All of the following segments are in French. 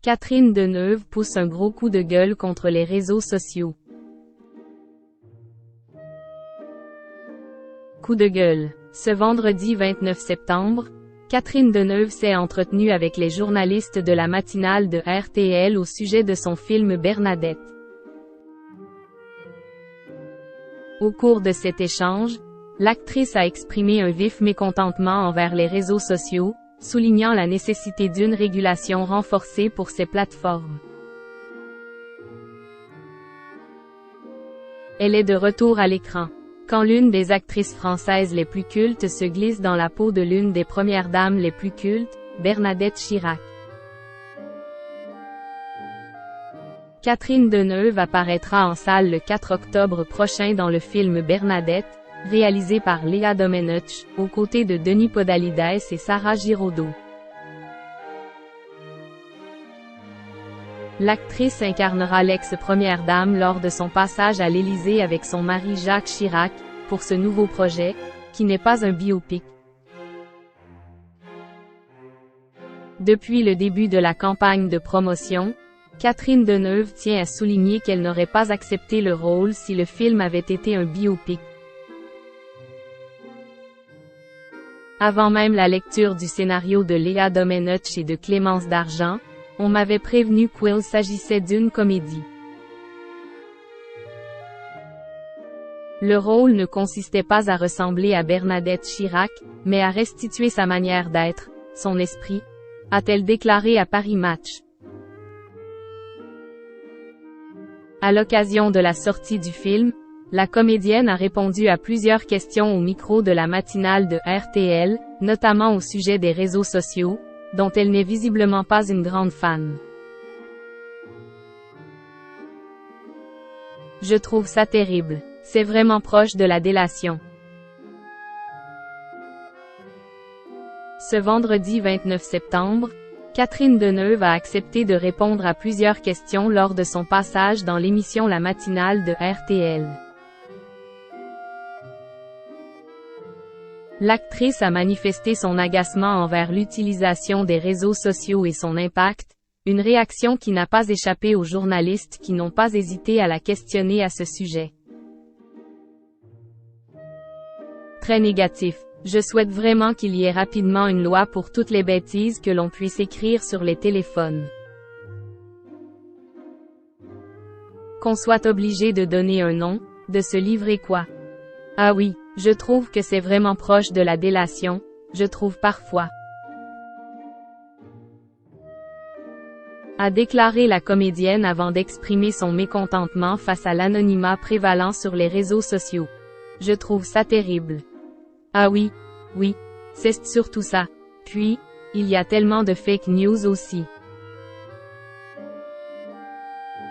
Catherine Deneuve pousse un gros coup de gueule contre les réseaux sociaux. Coup de gueule. Ce vendredi 29 septembre, Catherine Deneuve s'est entretenue avec les journalistes de la matinale de RTL au sujet de son film Bernadette. Au cours de cet échange, l'actrice a exprimé un vif mécontentement envers les réseaux sociaux, soulignant la nécessité d'une régulation renforcée pour ces plateformes. Elle est de retour à l'écran. Quand l'une des actrices françaises les plus cultes se glisse dans la peau de l'une des premières dames les plus cultes, Bernadette Chirac. Catherine Deneuve apparaîtra en salle le 4 octobre prochain dans le film Bernadette, réalisé par Léa Domenech, aux côtés de Denis Podalides et Sarah Giraudot. L'actrice incarnera l'ex-première dame lors de son passage à l'Élysée avec son mari Jacques Chirac, pour ce nouveau projet, qui n'est pas un biopic. Depuis le début de la campagne de promotion, Catherine Deneuve tient à souligner qu'elle n'aurait pas accepté le rôle si le film avait été un biopic. Avant même la lecture du scénario de Léa Domenech et de Clémence Dargent, on m'avait prévenu qu'il s'agissait d'une comédie. Le rôle ne consistait pas à ressembler à Bernadette Chirac, mais à restituer sa manière d'être, son esprit, a-t-elle déclaré à Paris Match. À l'occasion de la sortie du film, la comédienne a répondu à plusieurs questions au micro de la matinale de RTL, notamment au sujet des réseaux sociaux, dont elle n'est visiblement pas une grande fan. Je trouve ça terrible. C'est vraiment proche de la délation. Ce vendredi 29 septembre, Catherine Deneuve a accepté de répondre à plusieurs questions lors de son passage dans l'émission La Matinale de RTL. L'actrice a manifesté son agacement envers l'utilisation des réseaux sociaux et son impact, une réaction qui n'a pas échappé aux journalistes qui n'ont pas hésité à la questionner à ce sujet. Très négatif. Je souhaite vraiment qu'il y ait rapidement une loi pour toutes les bêtises que l'on puisse écrire sur les téléphones. Qu'on soit obligé de donner un nom, de se livrer quoi. Ah oui, je trouve que c'est vraiment proche de la délation, je trouve parfois. A déclaré la comédienne avant d'exprimer son mécontentement face à l'anonymat prévalant sur les réseaux sociaux. Je trouve ça terrible. Ah oui, c'est surtout ça. Puis, il y a tellement de fake news aussi.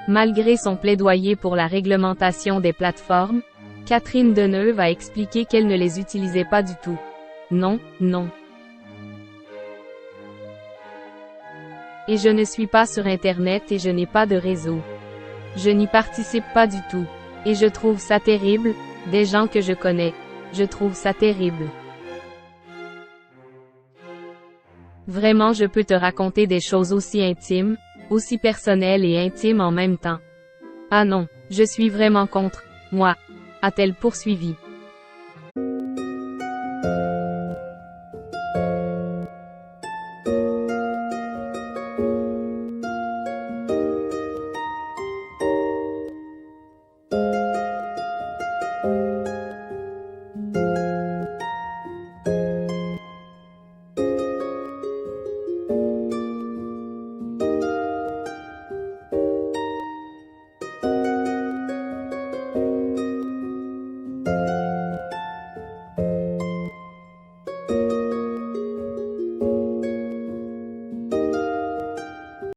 Malgré son plaidoyer pour la réglementation des plateformes, Catherine Deneuve a expliqué qu'elle ne les utilisait pas du tout. Non. Et je ne suis pas sur Internet et je n'ai pas de réseau. Je n'y participe pas du tout. Et je trouve ça terrible, des gens que je connais. Je trouve ça terrible. Vraiment, je peux te raconter des choses aussi intimes, aussi personnelles et intimes en même temps. Ah non, je suis vraiment contre, moi, a-t-elle poursuivi.